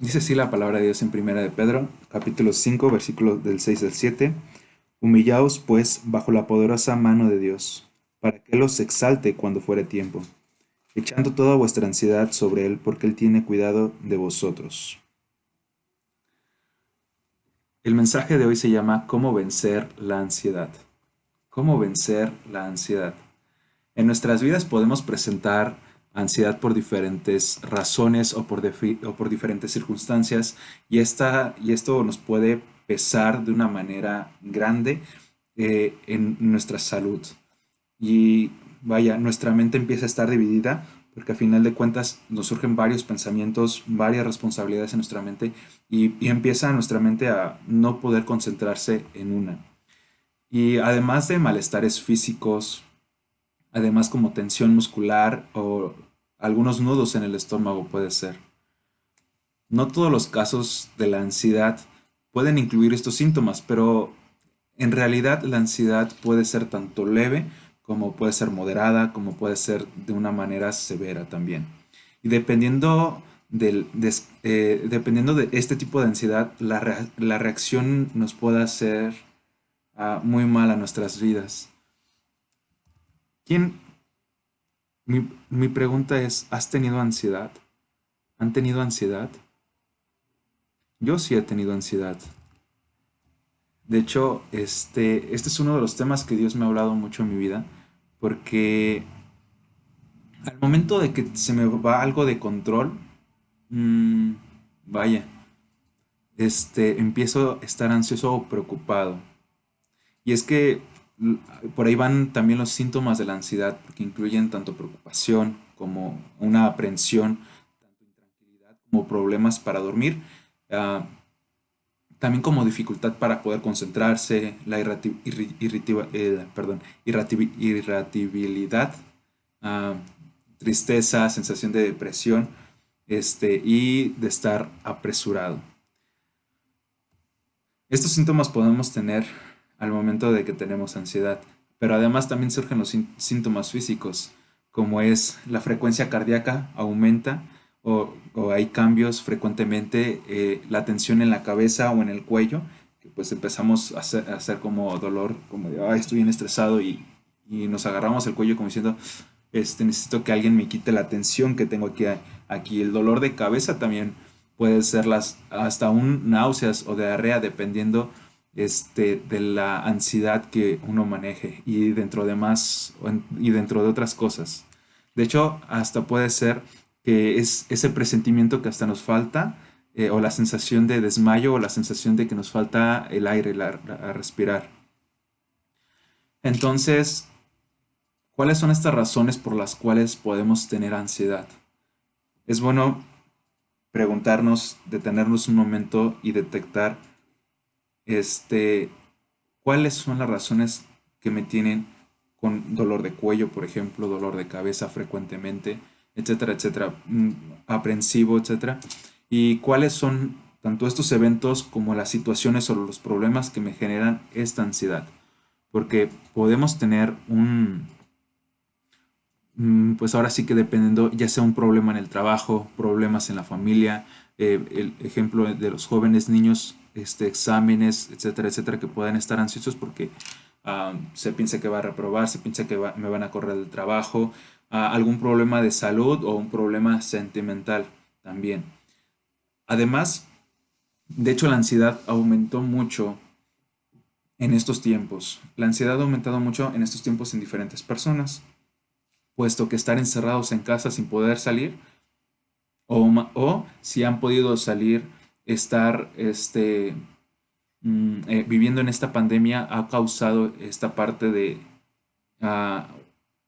Dice así la palabra de Dios en Primera de Pedro, capítulo 5, versículos del 6 al 7. Humillaos, pues, bajo la poderosa mano de Dios, para que Él os exalte cuando fuere tiempo, echando toda vuestra ansiedad sobre Él, porque Él tiene cuidado de vosotros. El mensaje de hoy se llama ¿Cómo vencer la ansiedad? ¿Cómo vencer la ansiedad? En nuestras vidas podemos presentar ansiedad por diferentes razones o por diferentes circunstancias y esto nos puede pesar de una manera grande en nuestra salud. Y vaya, nuestra mente empieza a estar dividida porque a final de cuentas nos surgen varios pensamientos, varias responsabilidades en nuestra mente y empieza nuestra mente a no poder concentrarse en una. Y además de malestares físicos, además como tensión muscular o algunos nudos en el estómago puede ser. No todos los casos de la ansiedad pueden incluir estos síntomas, pero en realidad la ansiedad puede ser tanto leve como puede ser moderada, como puede ser de una manera severa también. Y dependiendo de este tipo de ansiedad, la reacción nos puede hacer muy mal a nuestras vidas. ¿Quién, mi pregunta es, ¿has tenido ansiedad? ¿Han tenido ansiedad? Yo sí he tenido ansiedad. De hecho, este es uno de los temas que Dios me ha hablado mucho en mi vida, porque al momento de que se me va algo de control, mmm, vaya, empiezo a estar ansioso o preocupado. Y es que l- por ahí van también los síntomas de la ansiedad, porque incluyen tanto preocupación como una aprensión, tanto intranquilidad como problemas para dormir. Ah, También como dificultad para poder concentrarse, la irritabilidad, ah, tristeza, sensación de depresión, y de estar apresurado. Estos síntomas podemos tener al momento de que tenemos ansiedad, pero además también surgen los síntomas físicos, como es la frecuencia cardíaca aumenta o hay cambios frecuentemente, la tensión en la cabeza o en el cuello, que pues empezamos a hacer como dolor, como de, ay, estoy bien estresado y nos agarramos el cuello como diciendo, necesito que alguien me quite la tensión que tengo aquí. El dolor de cabeza también puede ser hasta un náuseas o diarrea dependiendo de la ansiedad que uno maneje y dentro de y dentro de otras cosas. De hecho, hasta puede ser que es ese presentimiento que hasta nos falta, o la sensación de desmayo o la sensación de que nos falta el aire a respirar. Entonces, ¿cuáles son estas razones por las cuales podemos tener ansiedad? Es bueno preguntarnos, detenernos un momento y detectar este, cuáles son las razones que me tienen con dolor de cuello, por ejemplo, dolor de cabeza frecuentemente, etcétera, etcétera, aprensivo, etcétera, y cuáles son tanto estos eventos como las situaciones o los problemas que me generan esta ansiedad, porque podemos tener pues ahora sí que dependiendo, ya sea un problema en el trabajo, problemas en la familia, el ejemplo de los jóvenes niños, exámenes, etcétera, etcétera, que puedan estar ansiosos porque se piensa que va a reprobar, se piensa que me van a correr del trabajo, algún problema de salud o un problema sentimental también. Además, de hecho, la ansiedad aumentó mucho en estos tiempos. La ansiedad ha aumentado mucho en estos tiempos en diferentes personas, puesto que estar encerrados en casa sin poder salir, o si han podido salir, estar viviendo en esta pandemia ha causado esta parte de ah,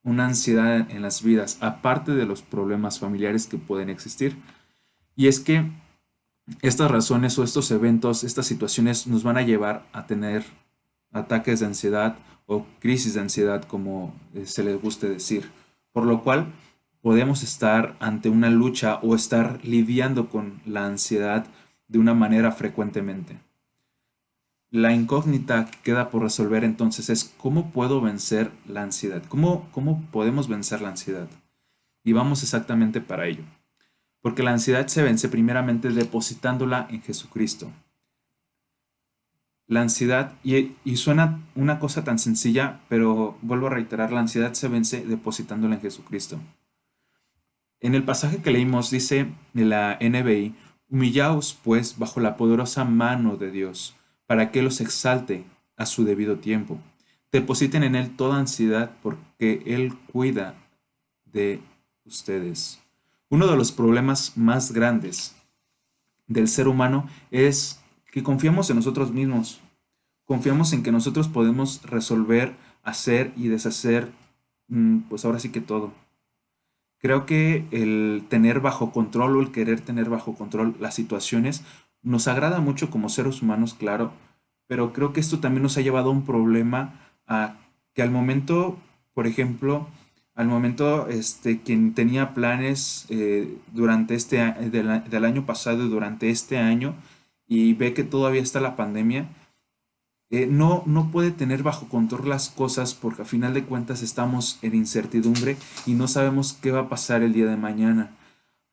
una ansiedad en las vidas, aparte de los problemas familiares que pueden existir. Y es que estas razones o estos eventos, estas situaciones nos van a llevar a tener ataques de ansiedad o crisis de ansiedad, como se les guste decir. Por lo cual podemos estar ante una lucha o estar lidiando con la ansiedad de una manera frecuentemente. La incógnita que queda por resolver entonces es cómo puedo vencer la ansiedad, cómo podemos vencer la ansiedad. Y vamos exactamente para ello. porque la ansiedad se vence primeramente depositándola en Jesucristo. La ansiedad, y suena una cosa tan sencilla, pero vuelvo a reiterar, la ansiedad se vence depositándola en Jesucristo. En el pasaje que leímos dice en la NBI, humillaos pues bajo la poderosa mano de Dios, para que Él los exalte a su debido tiempo. Depositen en Él toda ansiedad porque Él cuida de ustedes. Uno de los problemas más grandes del ser humano es que confiamos en nosotros mismos. Confiamos en que nosotros podemos resolver, hacer y deshacer, pues ahora sí que todo. Creo que el tener bajo control o el querer tener bajo control las situaciones nos agrada mucho como seres humanos, claro, pero creo que esto también nos ha llevado a un problema a que al momento, por ejemplo, al momento quien tenía planes durante del año pasado y durante este año y ve que todavía está la pandemia, no puede tener bajo control las cosas porque a final de cuentas estamos en incertidumbre y no sabemos qué va a pasar el día de mañana.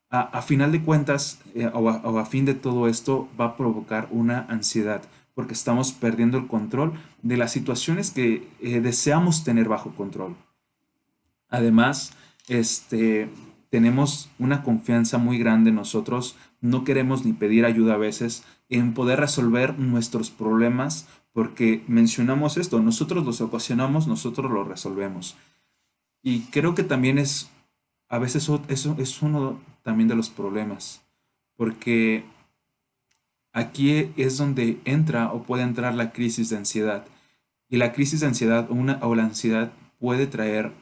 A final de cuentas, o a fin de todo esto, va a provocar una ansiedad porque estamos perdiendo el control de las situaciones que deseamos tener bajo control. Además, tenemos una confianza muy grande en nosotros, no queremos ni pedir ayuda a veces en poder resolver nuestros problemas porque mencionamos esto, nosotros los ocasionamos, nosotros los resolvemos. Y creo que también a veces eso es uno también de los problemas, porque aquí es donde entra o puede entrar la crisis de ansiedad. Y la crisis de ansiedad o la ansiedad puede traer,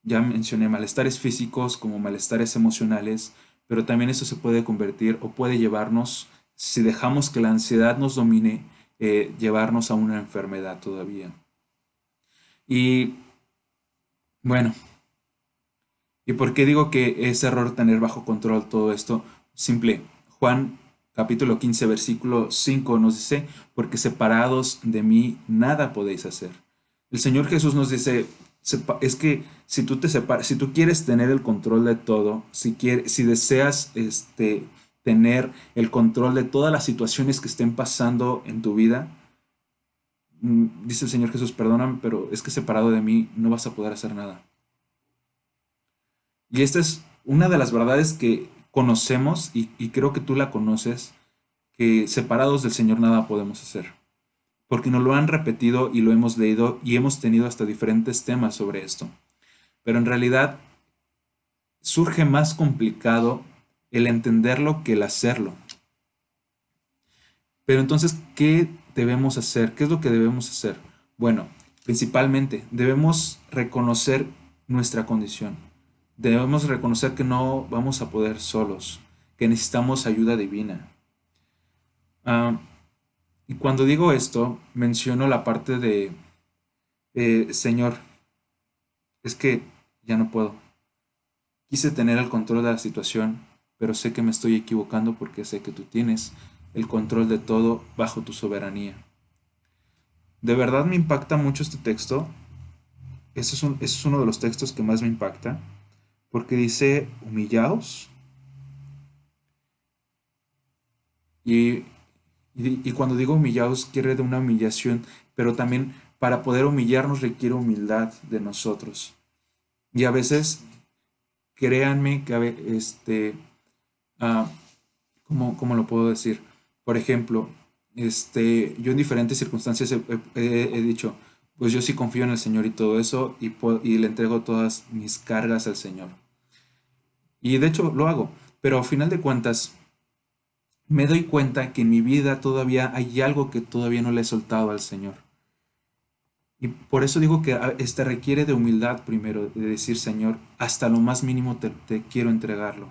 ya mencioné, malestares físicos como malestares emocionales, pero también eso se puede convertir o puede llevarnos, si dejamos que la ansiedad nos domine, llevarnos a una enfermedad todavía. Y bueno, ¿y por qué digo que es error tener bajo control todo esto? Simple. Juan capítulo 15 versículo 5 nos dice, porque separados de mí nada podéis hacer. El Señor Jesús nos dice, es que si tú te separas, si tú quieres tener el control de todo, si deseas tener el control de todas las situaciones que estén pasando en tu vida, dice el Señor Jesús, perdóname, pero es que separado de mí no vas a poder hacer nada. Y esta es una de las verdades que conocemos y creo que tú la conoces, que separados del Señor nada podemos hacer. Porque nos lo han repetido y lo hemos leído y hemos tenido hasta diferentes temas sobre esto. Pero en realidad surge más complicado el entenderlo que el hacerlo. Pero entonces, ¿qué debemos hacer? ¿Qué es lo que debemos hacer? Bueno, principalmente debemos reconocer nuestra condición. Debemos reconocer que no vamos a poder solos, que necesitamos ayuda divina. Ah, y cuando digo esto, menciono la parte de, Señor, es que ya no puedo. Quise tener el control de la situación, pero sé que me estoy equivocando porque sé que tú tienes el control de todo bajo tu soberanía. De verdad me impacta mucho este texto. Ese es uno de los textos que más me impacta, porque dice, humillaos. Y, y cuando digo humillaos, quiere de una humillación, pero también para poder humillarnos requiere humildad de nosotros. Y a veces, créanme que ah, ¿cómo lo puedo decir? Por ejemplo, yo en diferentes circunstancias he dicho, pues yo sí confío en el Señor y todo eso, y le entrego todas mis cargas al Señor. Y de hecho lo hago, pero a final de cuentas me doy cuenta que en mi vida todavía hay algo que todavía no le he soltado al Señor. Y por eso digo que requiere de humildad primero, de decir, Señor, hasta lo más mínimo te quiero entregarlo.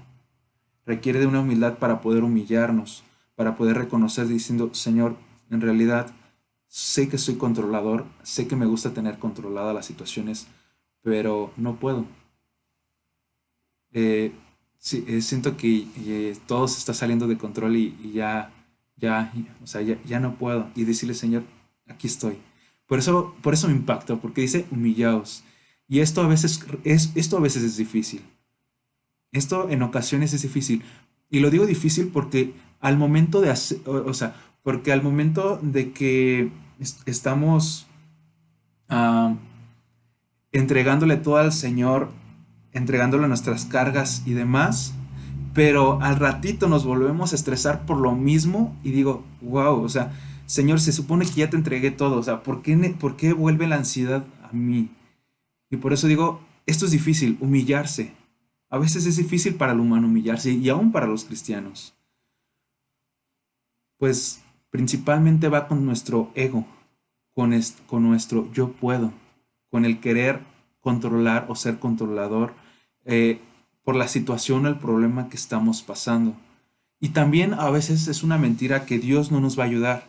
Requiere de una humildad para poder humillarnos, para poder reconocer diciendo, Señor, en realidad sé que soy controlador, sé que me gusta tener controladas las situaciones, pero no puedo. Eh, sí, siento que todo se está saliendo de control y o sea, ya no puedo. Y decirle, Señor, aquí estoy. Por eso me impacta, porque dice humillaos. Y esto a veces es difícil. Esto en ocasiones es difícil, Y lo digo difícil porque al momento de hacer, o sea, porque al momento de que estamos ah, entregándole todo al Señor, entregándole nuestras cargas y demás, pero al ratito nos volvemos a estresar por lo mismo y digo, wow, o sea, Señor, se supone que ya te entregué todo, o sea, ¿por qué vuelve la ansiedad a mí? Y por eso digo, esto es difícil, humillarse. A veces es difícil para el humano humillarse y aún para los cristianos, pues principalmente va con nuestro ego, con nuestro yo puedo, con el querer controlar o ser controlador eh, por la situación o el problema que estamos pasando. Y también a veces es una mentira que Dios no nos va a ayudar.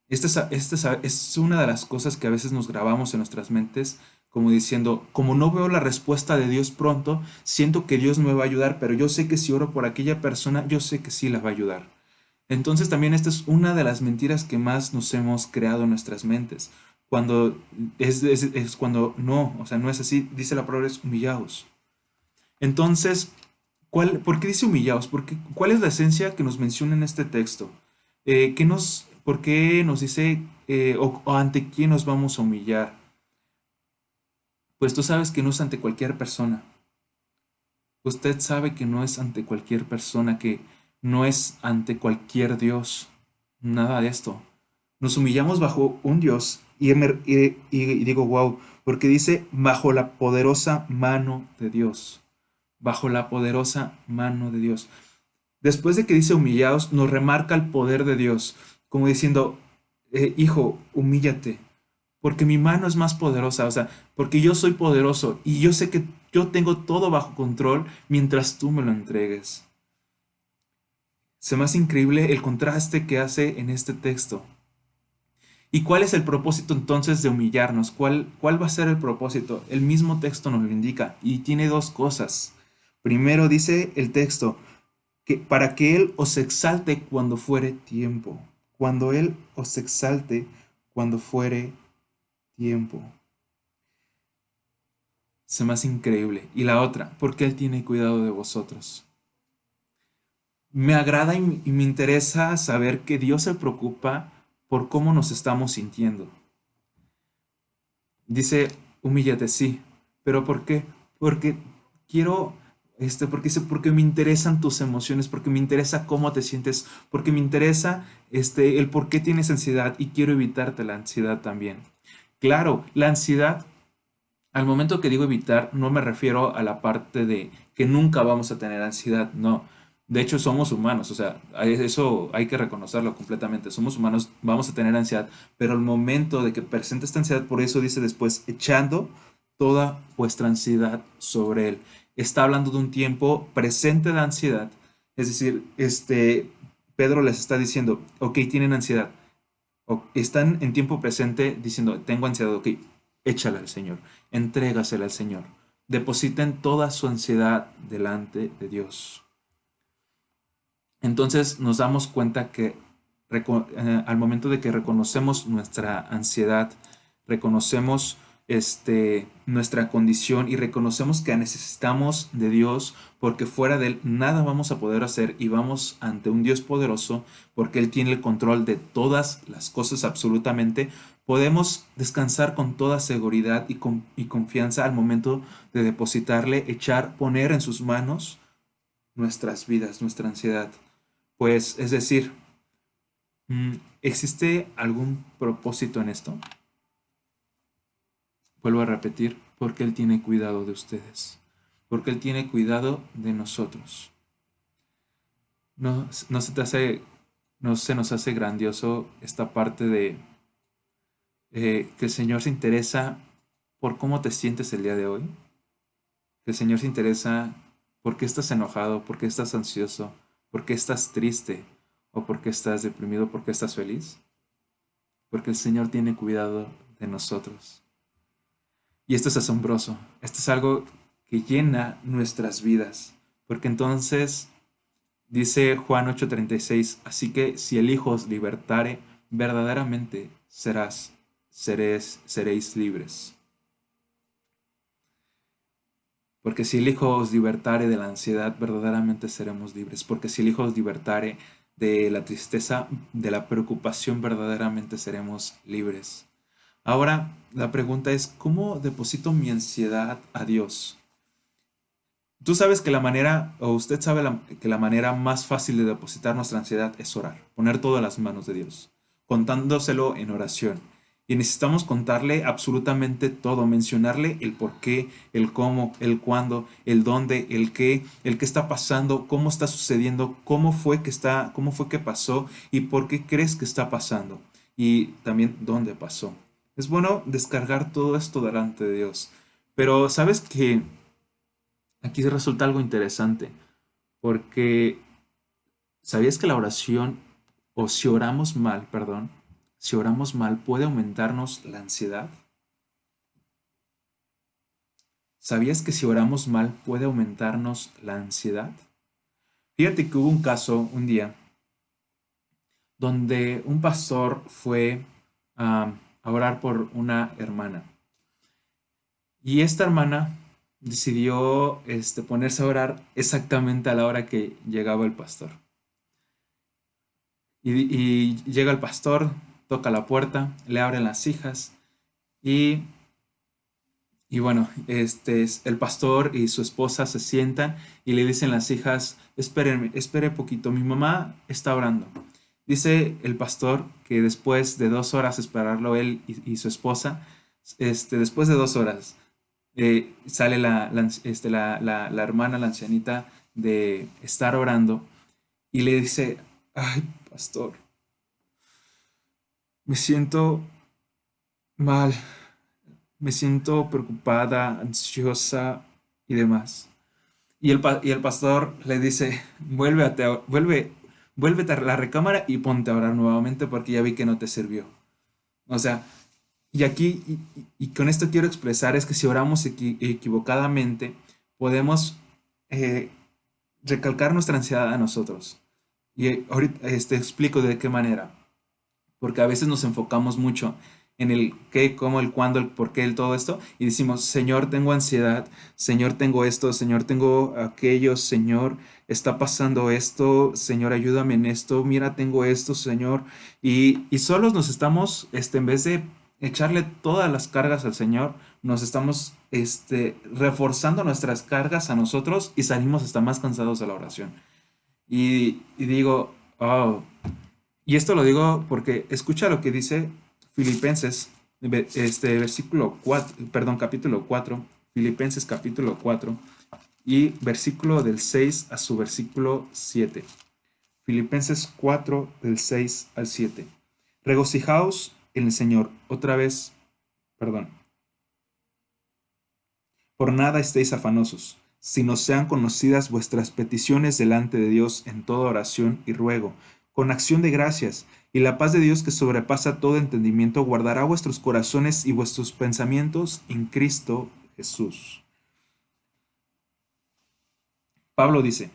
Es una de las cosas que a veces nos grabamos en nuestras mentes, como diciendo, como no veo la respuesta de Dios pronto, siento que Dios no me va a ayudar, pero yo sé que si oro por aquella persona, yo sé que sí la va a ayudar. Entonces también esta es una de las mentiras que más nos hemos creado en nuestras mentes. Cuando es cuando no, o sea, no es así, dice la palabra es humillaos. Entonces, ¿por qué dice humillaos? ¿Cuál es la esencia que nos menciona en este texto? ¿Por qué nos dice o ante quién nos vamos a humillar? Pues tú sabes que no es ante cualquier persona. Usted sabe que no es ante cualquier persona, que no es ante cualquier Dios. Nada de esto. Nos humillamos bajo un Dios y digo, wow, porque dice bajo la poderosa mano de Dios. Bajo la poderosa mano de Dios. Después de que dice humillaos, nos remarca el poder de Dios, como diciendo, hijo, humíllate, porque mi mano es más poderosa, o sea, porque yo soy poderoso y yo sé que yo tengo todo bajo control mientras tú me lo entregues. Se me hace increíble el contraste que hace en este texto. ¿Y cuál es el propósito entonces de humillarnos? ¿Cuál va a ser el propósito? El mismo texto nos lo indica y tiene dos cosas. Primero dice el texto, que para que Él os exalte cuando fuere tiempo. Cuando Él os exalte cuando fuere tiempo. Se me hace increíble. Y la otra, porque Él tiene cuidado de vosotros. Me agrada y me interesa saber que Dios se preocupa por cómo nos estamos sintiendo. Dice, humíllate, sí. ¿Pero por qué? Porque quiero, porque me interesan tus emociones, porque me interesa cómo te sientes, porque me interesa el por qué tienes ansiedad y quiero evitarte la ansiedad también. Claro, la ansiedad, al momento que digo evitar, no me refiero a la parte de que nunca vamos a tener ansiedad, no. De hecho, somos humanos, o sea, eso hay que reconocerlo completamente. Somos humanos, vamos a tener ansiedad, pero al momento de que presente esta ansiedad, por eso dice después, echando toda vuestra ansiedad sobre él. Está hablando de un tiempo presente de ansiedad, es decir, Pedro les está diciendo, ok, tienen ansiedad, o están en tiempo presente diciendo, tengo ansiedad, ok, échala al Señor, entrégasela al Señor. Depositen toda su ansiedad delante de Dios. Entonces nos damos cuenta que al momento de que reconocemos nuestra ansiedad, reconocemos nuestra condición y reconocemos que necesitamos de Dios porque fuera de Él nada vamos a poder hacer y vamos ante un Dios poderoso porque Él tiene el control de todas las cosas absolutamente, podemos descansar con toda seguridad y confianza al momento de depositarle, poner en sus manos nuestras vidas, nuestra ansiedad. Pues, es decir, ¿existe algún propósito en esto? Vuelvo a repetir, porque Él tiene cuidado de ustedes, porque Él tiene cuidado de nosotros. No se te hace, no se nos hace grandioso esta parte de que el Señor se interesa por cómo te sientes el día de hoy, que el Señor se interesa por qué estás enojado, por qué estás ansioso, por qué estás triste, o por qué estás deprimido, por qué estás feliz, porque el Señor tiene cuidado de nosotros. Y esto es asombroso, esto es algo que llena nuestras vidas, porque entonces dice Juan 8:36, así que si el Hijo os libertare, verdaderamente seréis libres. Porque si el Hijo os libertare de la ansiedad, verdaderamente seremos libres. Porque si el Hijo os libertare de la tristeza, de la preocupación, verdaderamente seremos libres. Ahora, la pregunta es, ¿cómo deposito mi ansiedad a Dios? Tú sabes que la manera, o usted sabe que la manera más fácil de depositar nuestra ansiedad es orar, poner todo en las manos de Dios, contándoselo en oración. Y necesitamos contarle absolutamente todo, mencionarle el por qué, el cómo, el cuándo, el dónde, el qué está pasando, cómo está sucediendo, cómo fue que pasó y por qué crees que está pasando. Y también dónde pasó. Es bueno descargar todo esto delante de Dios. Pero sabes que aquí resulta algo interesante, porque ¿sabías que la oración, o si oramos mal, perdón, si oramos mal puede aumentarnos la ansiedad? ¿Sabías que si oramos mal puede aumentarnos la ansiedad? Fíjate que hubo un caso un día donde un pastor fue a orar por una hermana y esta hermana decidió ponerse a orar exactamente a la hora que llegaba el pastor. Y llega el pastor, toca la puerta, le abren las hijas y, y bueno, el pastor y su esposa se sientan y le dicen las hijas, espérenme, espere poquito, mi mamá está orando. Dice el pastor que después de 2 horas esperarlo él y su esposa, después de 2 horas, sale la hermana, la ancianita, de estar orando y le dice, ay, pastor, me siento mal, me siento preocupada, ansiosa y demás. Y el pastor le dice, vuélvete a la recámara y ponte a orar nuevamente porque ya vi que no te sirvió. O sea, y aquí, y con esto quiero expresar es que si oramos equivocadamente, podemos eh, recalcar nuestra ansiedad a nosotros. Y ahorita explico de qué manera. Porque a veces nos enfocamos mucho en el qué, cómo, el cuándo, el por qué, el todo esto, y decimos, Señor, tengo ansiedad, Señor, tengo esto, Señor, tengo aquello, Señor, está pasando esto, Señor, ayúdame en esto, mira, tengo esto, Señor, y solos nos estamos, en vez de echarle todas las cargas al Señor, nos estamos, reforzando nuestras cargas a nosotros y salimos hasta más cansados de la oración. Y digo, oh, y esto lo digo porque escucha lo que dice Filipenses, versículo 4, perdón, capítulo 4, Filipenses capítulo 4 y versículo del 6 a su versículo 7. Filipenses 4 del 6 al 7. Regocijaos en el Señor. Otra vez, perdón. Por nada estéis afanosos, sino sean conocidas vuestras peticiones delante de Dios en toda oración y ruego, con acción de gracias, y la paz de Dios que sobrepasa todo entendimiento guardará vuestros corazones y vuestros pensamientos en Cristo Jesús. Pablo dice,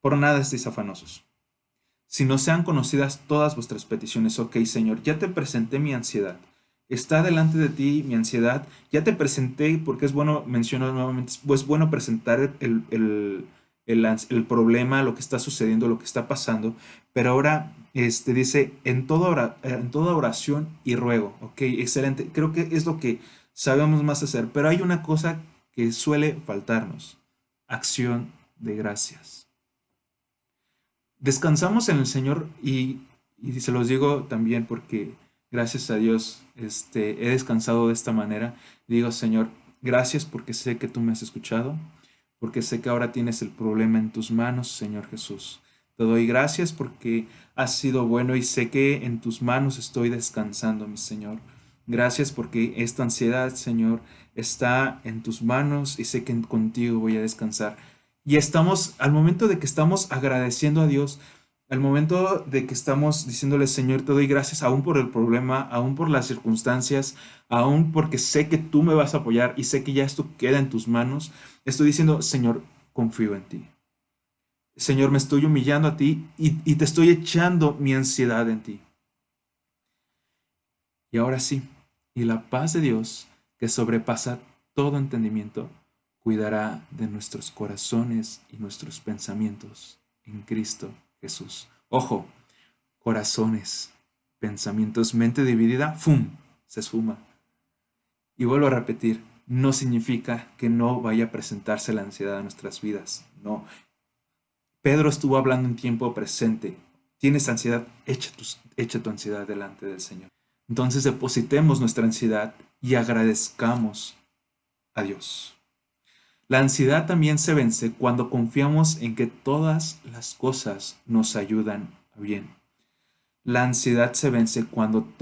por nada estéis afanosos, sino sean conocidas todas vuestras peticiones. Ok, Señor, ya te presenté mi ansiedad. Está delante de ti mi ansiedad. Ya te presenté, porque es bueno, menciono nuevamente, es bueno presentar el problema, lo que está sucediendo, lo que está pasando. Pero ahora dice, en toda oración y ruego. Ok, excelente. Creo que es lo que sabemos más hacer. Pero hay una cosa que suele faltarnos. Acción de gracias. Descansamos en el Señor y se los digo también porque gracias a Dios he descansado de esta manera. Digo, Señor, gracias porque sé que tú me has escuchado, porque sé que ahora tienes el problema en tus manos, Señor Jesús. Te doy gracias porque has sido bueno y sé que en tus manos estoy descansando, mi Señor. Gracias porque esta ansiedad, Señor, está en tus manos y sé que contigo voy a descansar. Y estamos, al momento de que estamos agradeciendo a Dios, al momento de que estamos diciéndole, Señor, te doy gracias aún por el problema, aún por las circunstancias, aún porque sé que tú me vas a apoyar y sé que ya esto queda en tus manos, estoy diciendo, Señor, confío en ti. Señor, me estoy humillando a ti y te estoy echando mi ansiedad en ti. Y ahora sí, y la paz de Dios, que sobrepasa todo entendimiento, cuidará de nuestros corazones y nuestros pensamientos en Cristo Jesús. Ojo, corazones, pensamientos, mente dividida, ¡fum!, se esfuma. Y vuelvo a repetir, no significa que no vaya a presentarse la ansiedad a nuestras vidas. No. Pedro estuvo hablando en tiempo presente. Tienes ansiedad, echa tu ansiedad delante del Señor. Entonces depositemos nuestra ansiedad y agradezcamos a Dios. La ansiedad también se vence cuando confiamos en que todas las cosas nos ayudan a bien. La ansiedad se vence cuando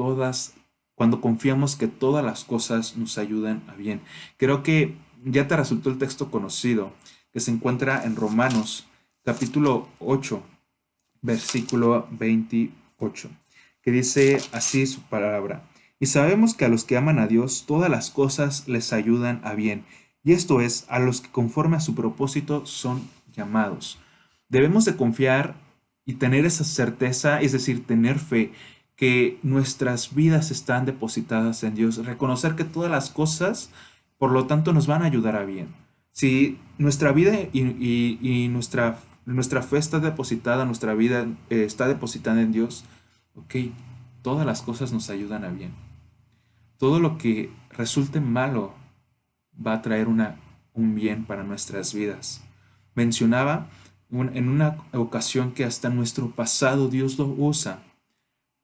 confiamos que todas las cosas nos ayudan a bien. Creo que ya te resultó el texto conocido, que se encuentra en Romanos, capítulo 8, versículo 28, que dice así su palabra. Y sabemos que a los que aman a Dios, todas las cosas les ayudan a bien. Y esto es, a los que conforme a su propósito son llamados. Debemos de confiar y tener esa certeza, es decir, tener fe, que nuestras vidas están depositadas en Dios. Reconocer que todas las cosas, por lo tanto, nos van a ayudar a bien. Si nuestra vida y nuestra fe está depositada, nuestra vida está depositada en Dios, ok, todas las cosas nos ayudan a bien. Todo lo que resulte malo va a traer un bien para nuestras vidas. Mencionaba en una ocasión que hasta nuestro pasado Dios lo usa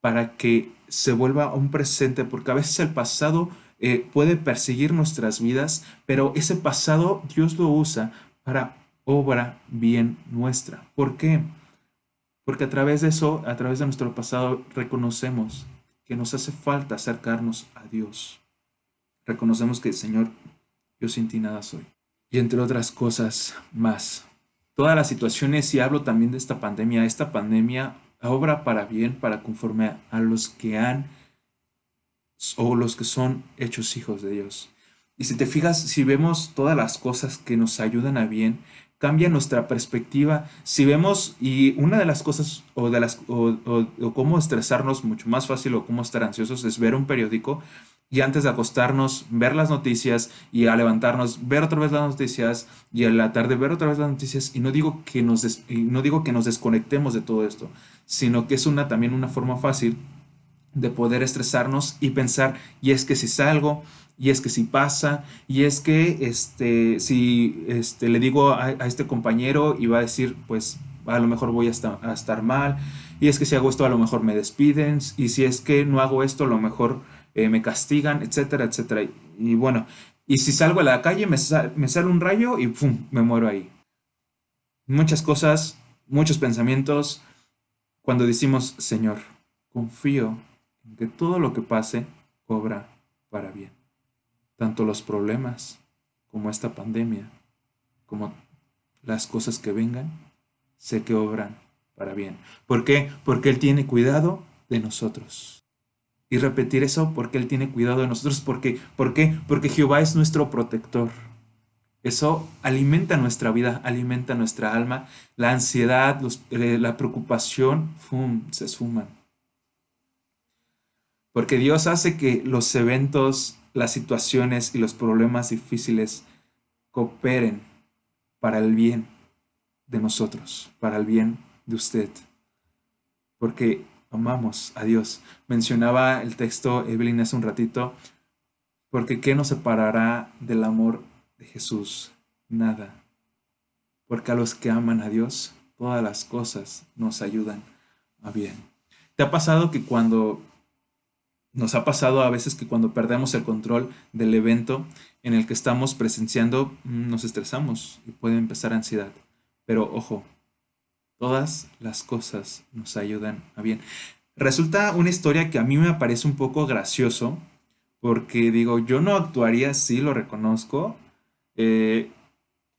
para que se vuelva un presente, porque a veces el pasado puede perseguir nuestras vidas, pero ese pasado Dios lo usa para obra bien nuestra. ¿Por qué? Porque a través de eso, a través de nuestro pasado, reconocemos que nos hace falta acercarnos a Dios. Reconocemos que, Señor, yo sin ti nada soy. Y entre otras cosas más. Todas las situaciones, y hablo también de esta pandemia obra para bien, para conforme a los que han o los que son hechos hijos de Dios. Y si te fijas, si vemos todas las cosas que nos ayudan a bien, cambia nuestra perspectiva. Si vemos, y una de las cosas, o cómo estresarnos mucho más fácil, o cómo estar ansiosos, es ver un periódico y antes de acostarnos, ver las noticias, y al levantarnos, ver otra vez las noticias, y a la tarde ver otra vez las noticias. Y no digo que nos desconectemos de todo esto, sino que es también una forma fácil de poder estresarnos y pensar, y es que si salgo, y es que si pasa, y es que si le digo a este compañero y va a decir, pues a lo mejor voy a estar mal, y es que si hago esto a lo mejor me despiden, y si es que no hago esto a lo mejor me castigan, etcétera, etcétera. Y bueno, y si salgo a la calle me sale un rayo y ¡pum!, me muero ahí. Muchas cosas, muchos pensamientos, cuando decimos, Señor, confío en que todo lo que pase obra para bien. Tanto los problemas como esta pandemia, como las cosas que vengan, sé que obran para bien. ¿Por qué? Porque Él tiene cuidado de nosotros. Y repetir eso, porque Él tiene cuidado de nosotros. ¿Por qué? Porque Jehová es nuestro protector. Eso alimenta nuestra vida, alimenta nuestra alma. La ansiedad, la preocupación, ¡fum!, se esfuman. Porque Dios hace que los eventos, las situaciones y los problemas difíciles cooperen para el bien de nosotros, para el bien de usted. Porque amamos a Dios. Mencionaba el texto Evelyn hace un ratito, porque ¿qué nos separará del amor de Jesús? Nada. Porque a los que aman a Dios, todas las cosas nos ayudan a bien. ¿Te ha pasado que nos ha pasado a veces que cuando perdemos el control del evento en el que estamos presenciando, nos estresamos y puede empezar ansiedad? Pero ojo, todas las cosas nos ayudan a bien. Resulta una historia que a mí me parece un poco gracioso, porque digo, yo no actuaría así, lo reconozco, eh,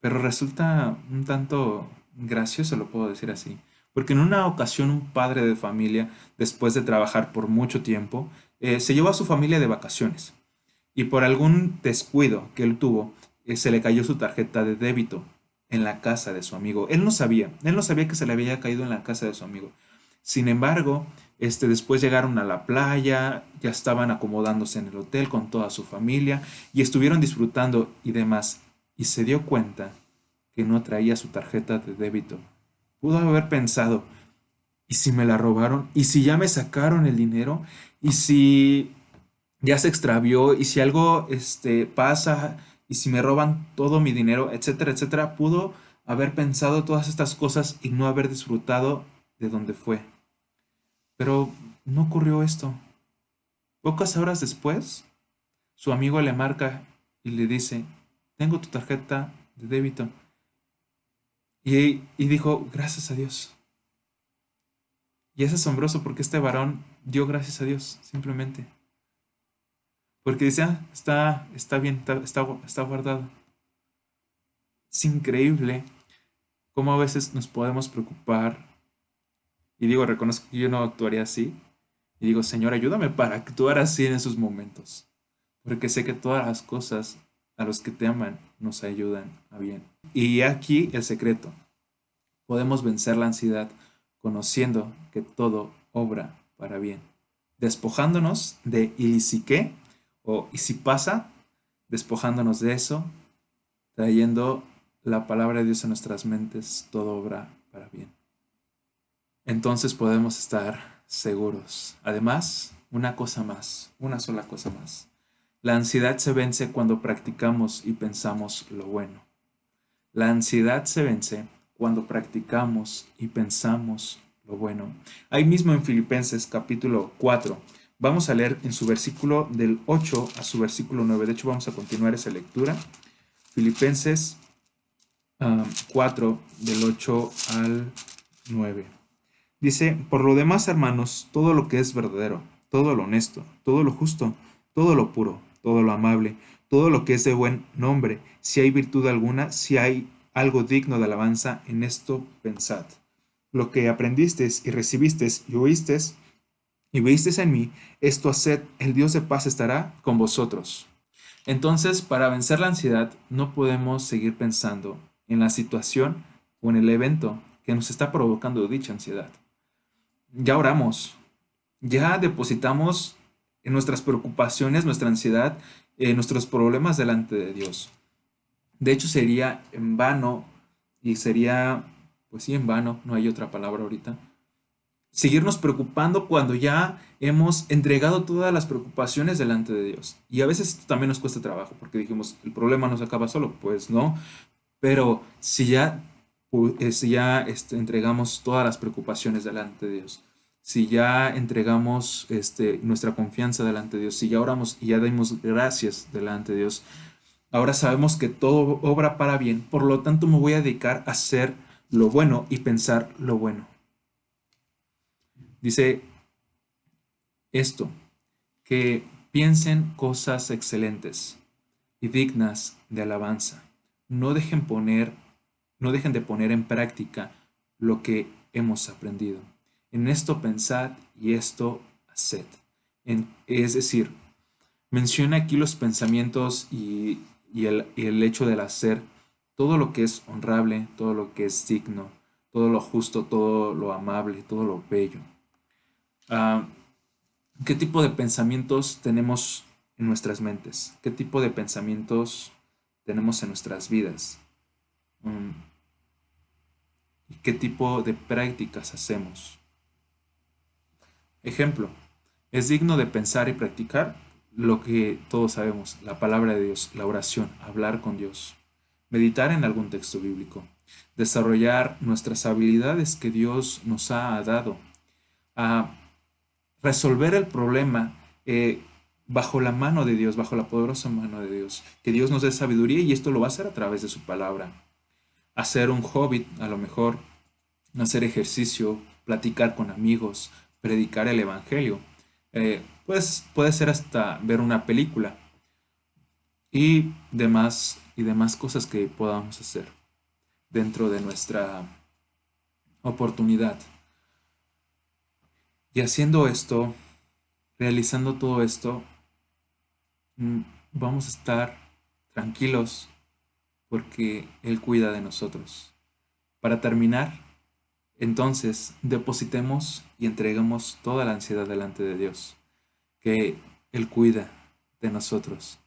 pero resulta un tanto gracioso, lo puedo decir así. Porque en una ocasión un padre de familia, después de trabajar por mucho tiempo, se llevó a su familia de vacaciones. Y por algún descuido que él tuvo, se le cayó su tarjeta de débito en la casa de su amigo. Él no sabía que se le había caído en la casa de su amigo. Sin embargo, después llegaron a la playa, ya estaban acomodándose en el hotel con toda su familia y estuvieron disfrutando y demás. y se dio cuenta que no traía su tarjeta de débito. Pudo haber pensado, ¿y si me la robaron? ¿Y si ya me sacaron el dinero? ¿Y si ya se extravió? ¿Y si algo pasa? ¿Y si me roban todo mi dinero? Etcétera, etcétera. Pudo haber pensado todas estas cosas y no haber disfrutado de donde fue. Pero no ocurrió esto. Pocas horas después, su amigo le marca y le dice, tengo tu tarjeta de débito. Y dijo, gracias a Dios. Y es asombroso porque este varón dio gracias a Dios, simplemente. Porque dice, está bien, está guardado. Es increíble cómo a veces nos podemos preocupar. Y digo, reconozco que yo no actuaría así. Y digo, Señor, ayúdame para actuar así en esos momentos. Porque sé que todas las cosas a los que te aman nos ayudan a bien. Y aquí el secreto. Podemos vencer la ansiedad conociendo que todo obra para bien. Despojándonos de y si qué o y si pasa, despojándonos de eso, trayendo la palabra de Dios en nuestras mentes, todo obra para bien. Entonces podemos estar seguros. Además, una cosa más, una sola cosa más. La ansiedad se vence cuando practicamos y pensamos lo bueno. La ansiedad se vence cuando practicamos y pensamos lo bueno. Ahí mismo en Filipenses capítulo 4, vamos a leer en su versículo del 8 a su versículo 9. De hecho, vamos a continuar esa lectura. Filipenses 4, del 8 al 9. Dice, por lo demás, hermanos, todo lo que es verdadero, todo lo honesto, todo lo justo, todo lo puro, todo lo amable, todo lo que es de buen nombre, si hay virtud alguna, si hay algo digno de alabanza, en esto pensad. Lo que aprendisteis y recibisteis y oísteis en mí, esto haced, el Dios de paz estará con vosotros. Entonces, para vencer la ansiedad, no podemos seguir pensando en la situación o en el evento que nos está provocando dicha ansiedad. Ya oramos, ya depositamos en nuestras preocupaciones, nuestra ansiedad, nuestros problemas delante de Dios. De hecho, sería en vano y sería, pues sí, en vano, no hay otra palabra ahorita, seguirnos preocupando cuando ya hemos entregado todas las preocupaciones delante de Dios. Y a veces esto también nos cuesta trabajo porque dijimos, el problema no se acaba solo, pues no, pero si ya entregamos todas las preocupaciones delante de Dios, si ya entregamos nuestra confianza delante de Dios, si ya oramos y ya dimos gracias delante de Dios, ahora sabemos que todo obra para bien, por lo tanto me voy a dedicar a hacer lo bueno y pensar lo bueno. Dice esto, que piensen cosas excelentes y dignas de alabanza. No dejen poner, no dejen de poner en práctica lo que hemos aprendido. En esto pensad y esto haced. Es decir, menciona aquí los pensamientos y el hecho del hacer, todo lo que es honrable, todo lo que es digno, todo lo justo, todo lo amable, todo lo bello. Ah, ¿Qué tipo de pensamientos tenemos en nuestras mentes? ¿Qué tipo de pensamientos tenemos en nuestras vidas? Mm, ¿Y qué tipo de prácticas hacemos? Ejemplo, es digno de pensar y practicar lo que todos sabemos, la palabra de Dios, la oración, hablar con Dios, meditar en algún texto bíblico, desarrollar nuestras habilidades que Dios nos ha dado, a resolver el problema bajo la mano de Dios, bajo la poderosa mano de Dios. Que Dios nos dé sabiduría y esto lo va a hacer a través de su palabra. Hacer un hobby, a lo mejor, hacer ejercicio, platicar con amigos, predicar el evangelio. Pues puede ser hasta ver una película y demás cosas que podamos hacer dentro de nuestra oportunidad. Y haciendo esto, realizando todo esto, mm, vamos a estar tranquilos porque Él cuida de nosotros. Para terminar, entonces depositemos y entreguemos toda la ansiedad delante de Dios, que Él cuida de nosotros.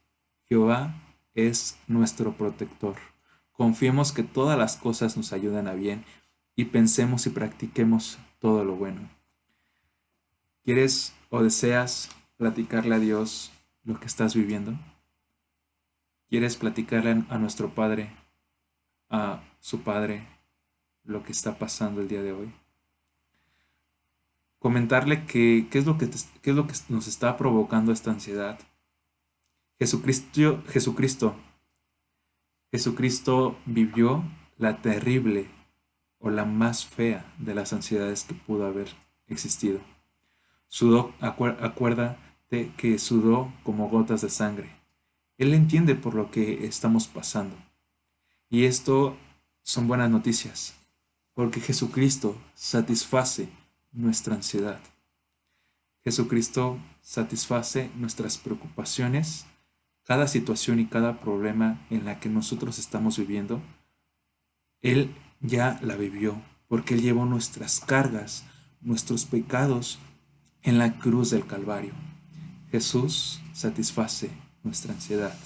Jehová es nuestro protector. Confiemos que todas las cosas nos ayudan a bien y pensemos y practiquemos todo lo bueno. ¿Quieres o deseas platicarle a Dios lo que estás viviendo? ¿Quieres platicarle a nuestro Padre, a su Padre, lo que está pasando el día de hoy? Comentarle qué es lo que qué es lo que nos está provocando esta ansiedad. Jesucristo vivió la terrible o la más fea de las ansiedades que pudo haber existido. Acuérdate que sudó como gotas de sangre. Él entiende por lo que estamos pasando. Y esto son buenas noticias, porque Jesucristo satisface nuestra ansiedad. Jesucristo satisface nuestras preocupaciones, cada situación y cada problema en la que nosotros estamos viviendo. Él ya la vivió, porque Él llevó nuestras cargas, nuestros pecados en la cruz del Calvario. Jesús satisface nuestra ansiedad.